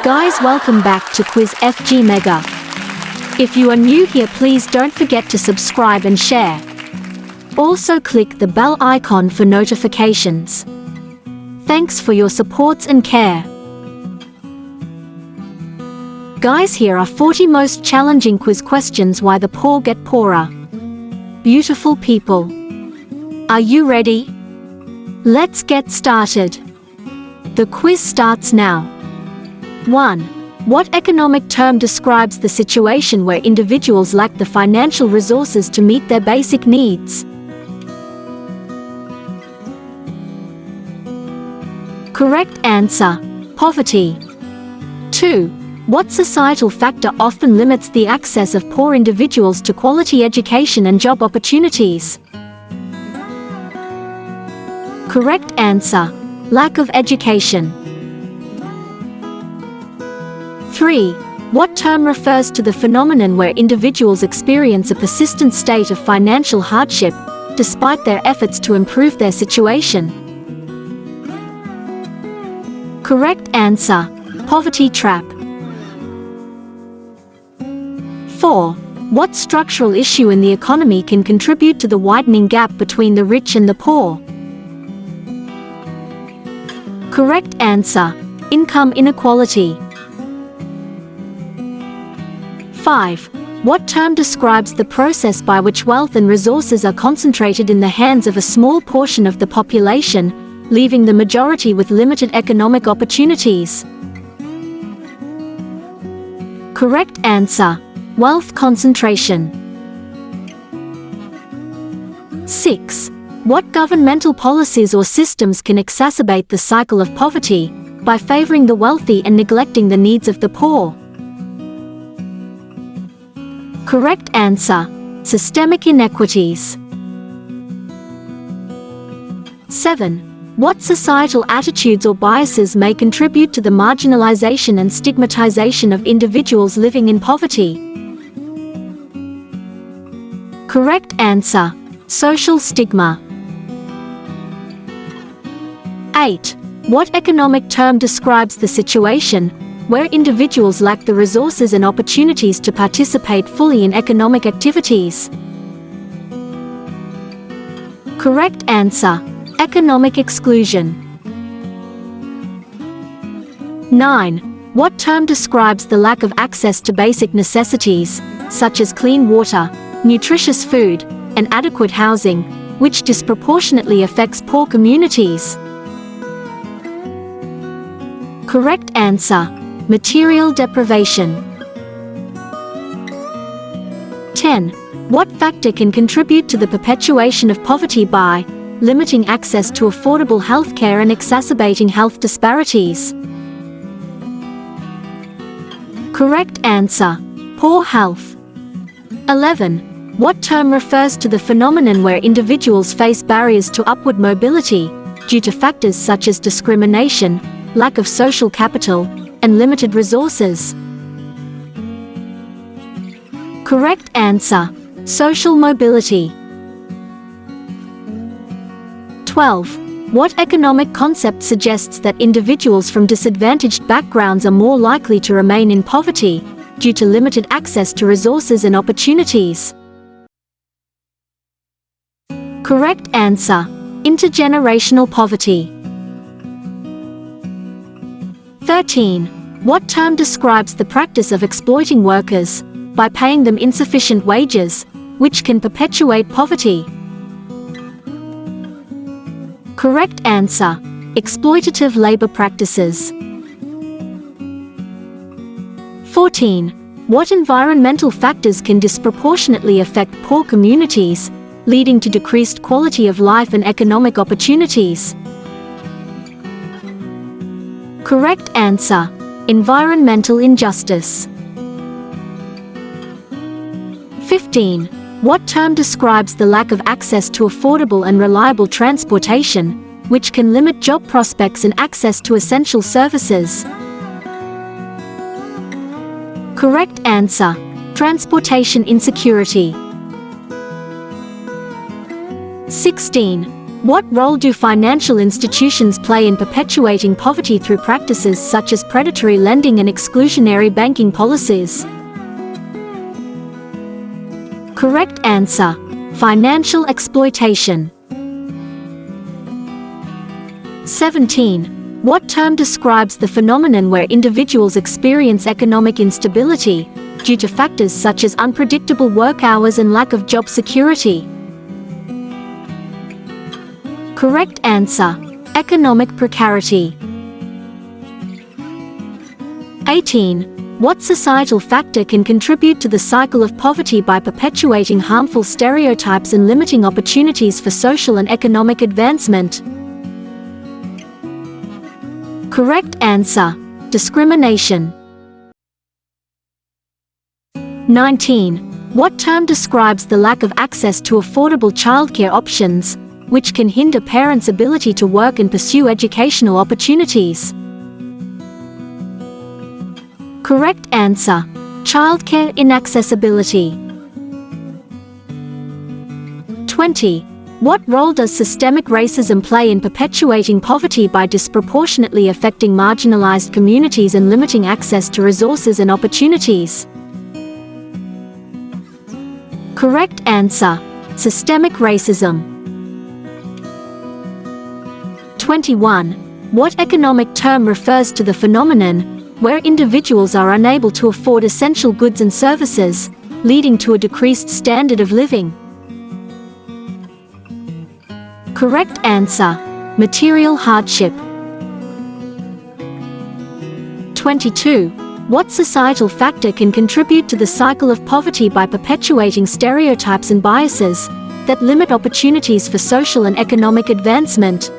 Guys, welcome back to Quiz FG Mega. If you are new here, please don't forget to subscribe and share. Also click the bell icon for notifications. Thanks for your supports and care. Guys, here are 40 most challenging quiz questions why the poor get poorer. Beautiful people. Are you ready? Let's get started. The quiz starts now. 1. What economic term describes the situation where individuals lack the financial resources to meet their basic needs? Correct answer: poverty. 2. What societal factor often limits the access of poor individuals to quality education and job opportunities? Correct answer: lack of education. 3. What term refers to the phenomenon where individuals experience a persistent state of financial hardship, despite their efforts to improve their situation? Correct answer: poverty trap. 4. What structural issue in the economy can contribute to the widening gap between the rich and the poor? Correct answer: income inequality. 5. What term describes the process by which wealth and resources are concentrated in the hands of a small portion of the population, leaving the majority with limited economic opportunities? Correct answer: wealth concentration. 6. What governmental policies or systems can exacerbate the cycle of poverty by favoring the wealthy and neglecting the needs of the poor? Correct answer: systemic inequities. 7. What societal attitudes or biases may contribute to the marginalization and stigmatization of individuals living in poverty? Correct answer: social stigma. 8. What economic term describes the situation where individuals lack the resources and opportunities to participate fully in economic activities? Correct answer: economic exclusion. 9. What term describes the lack of access to basic necessities, such as clean water, nutritious food, and adequate housing, which disproportionately affects poor communities? Correct answer: material deprivation. 10. What factor can contribute to the perpetuation of poverty by limiting access to affordable health care and exacerbating health disparities? Correct answer: poor health. 11. What term refers to the phenomenon where individuals face barriers to upward mobility due to factors such as discrimination, lack of social capital, and limited resources? Correct answer: social mobility. 12. What economic concept suggests that individuals from disadvantaged backgrounds are more likely to remain in poverty due to limited access to resources and opportunities? Correct answer: intergenerational poverty. 13. What term describes the practice of exploiting workers by paying them insufficient wages, which can perpetuate poverty? Correct answer: exploitative labor practices. 14. What environmental factors can disproportionately affect poor communities, leading to decreased quality of life and economic opportunities? Correct answer: environmental injustice. 15. What term describes the lack of access to affordable and reliable transportation, which can limit job prospects and access to essential services? Correct answer: transportation insecurity. 16. What role do financial institutions play in perpetuating poverty through practices such as predatory lending and exclusionary banking policies? Correct answer: financial exploitation. 17. What term describes the phenomenon where individuals experience economic instability due to factors such as unpredictable work hours and lack of job security? Correct answer: economic precarity. 18. What societal factor can contribute to the cycle of poverty by perpetuating harmful stereotypes and limiting opportunities for social and economic advancement? Correct answer: discrimination. 19. What term describes the lack of access to affordable childcare options, which can hinder parents' ability to work and pursue educational opportunities? Correct answer: childcare inaccessibility. 20. What role does systemic racism play in perpetuating poverty by disproportionately affecting marginalized communities and limiting access to resources and opportunities? Correct answer: systemic racism. 21. What economic term refers to the phenomenon where individuals are unable to afford essential goods and services, leading to a decreased standard of living? Correct answer: material hardship. 22. What societal factor can contribute to the cycle of poverty by perpetuating stereotypes and biases that limit opportunities for social and economic advancement?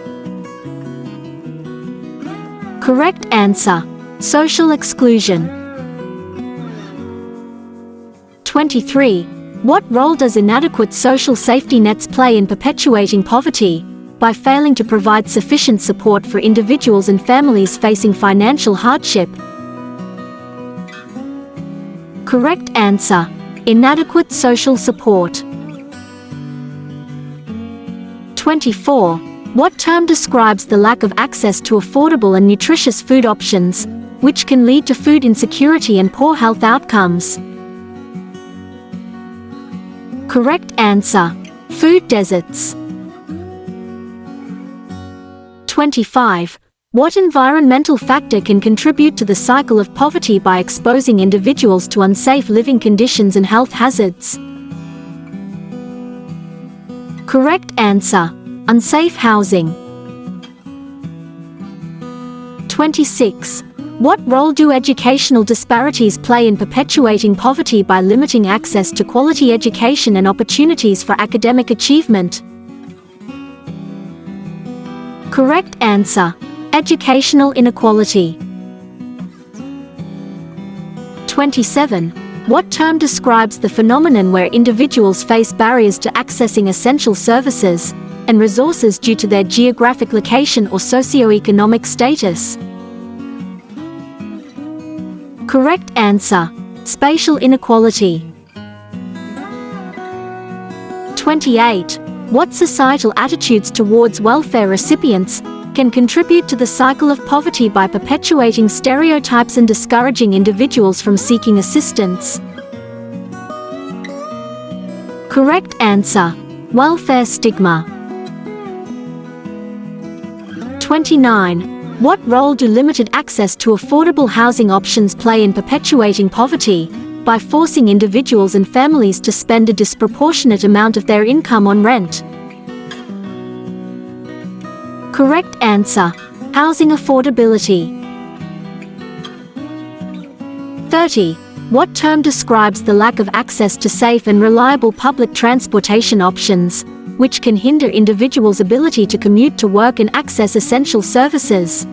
Correct answer: social exclusion. 23. What role does inadequate social safety nets play in perpetuating poverty by failing to provide sufficient support for individuals and families facing financial hardship? Correct answer: inadequate social support. 24. What term describes the lack of access to affordable and nutritious food options, which can lead to food insecurity and poor health outcomes? Correct answer: food deserts. 25. What environmental factor can contribute to the cycle of poverty by exposing individuals to unsafe living conditions and health hazards? Correct answer: unsafe housing. 26. What role do educational disparities play in perpetuating poverty by limiting access to quality education and opportunities for academic achievement? Correct answer: educational inequality. 27. What term describes the phenomenon where individuals face barriers to accessing essential services and resources due to their geographic location or socioeconomic status? Correct answer: spatial inequality. 28. What societal attitudes towards welfare recipients can contribute to the cycle of poverty by perpetuating stereotypes and discouraging individuals from seeking assistance? Correct answer: welfare stigma. 29. What role do limited access to affordable housing options play in perpetuating poverty by forcing individuals and families to spend a disproportionate amount of their income on rent? Correct answer: housing affordability. 30. What term describes the lack of access to safe and reliable public transportation options, which can hinder individuals' ability to commute to work and access essential services?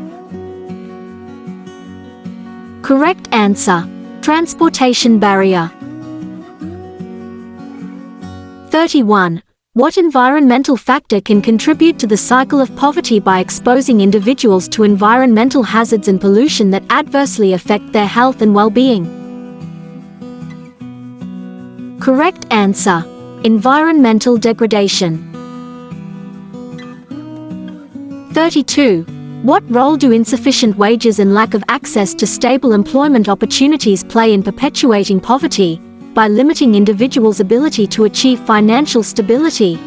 Correct answer: transportation barrier. 31. What environmental factor can contribute to the cycle of poverty by exposing individuals to environmental hazards and pollution that adversely affect their health and well-being? Correct answer: environmental degradation. 32. What role do insufficient wages and lack of access to stable employment opportunities play in perpetuating poverty, by limiting individuals' ability to achieve financial stability?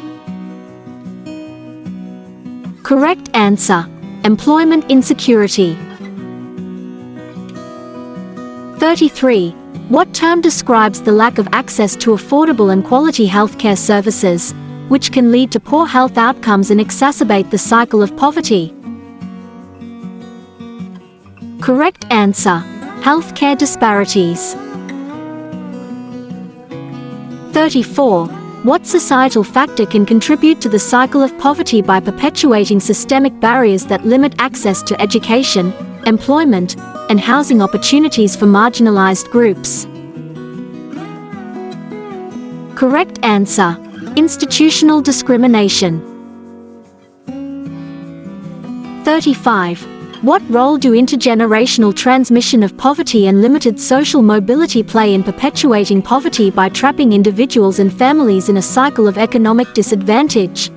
Correct answer: employment insecurity. 33. What term describes the lack of access to affordable and quality healthcare services, which can lead to poor health outcomes and exacerbate the cycle of poverty? Correct answer: healthcare disparities. 34. What societal factor can contribute to the cycle of poverty by perpetuating systemic barriers that limit access to education, employment, and housing opportunities for marginalized groups? Correct answer: institutional discrimination. 35. What role do intergenerational transmission of poverty and limited social mobility play in perpetuating poverty by trapping individuals and families in a cycle of economic disadvantage?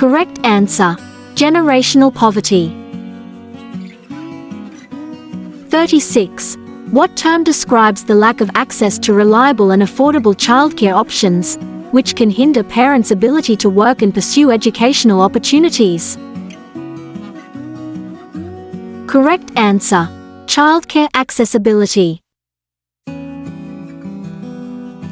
Correct answer: generational poverty. 36. What term describes the lack of access to reliable and affordable childcare options, which can hinder parents' ability to work and pursue educational opportunities? Correct answer: childcare accessibility.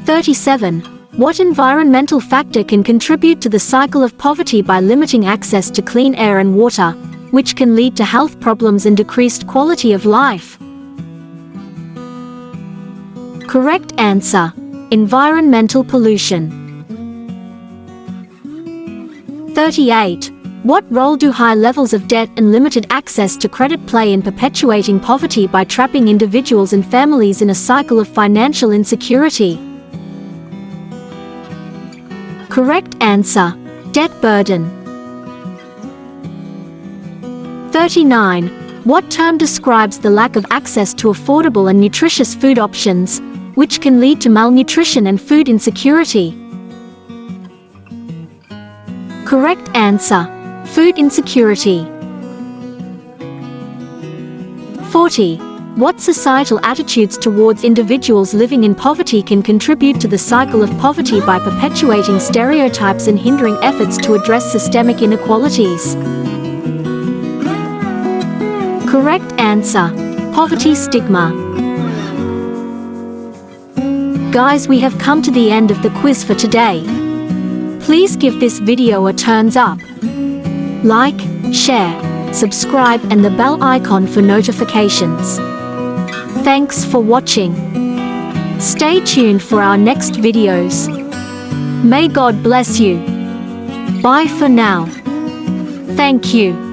37. What environmental factor can contribute to the cycle of poverty by limiting access to clean air and water, which can lead to health problems and decreased quality of life? Correct answer: environmental pollution. 38. What role do high levels of debt and limited access to credit play in perpetuating poverty by trapping individuals and families in a cycle of financial insecurity? Correct answer: debt burden. 39. What term describes the lack of access to affordable and nutritious food options, which can lead to malnutrition and food insecurity? Correct answer: food insecurity. 40. What societal attitudes towards individuals living in poverty can contribute to the cycle of poverty by perpetuating stereotypes and hindering efforts to address systemic inequalities? Correct answer: poverty stigma. Guys, we have come to the end of the quiz for today. Please give this video a thumbs up. Like, share, subscribe and the bell icon for notifications. Thanks for watching. Stay tuned for our next videos. May God bless you. Bye for now. Thank you.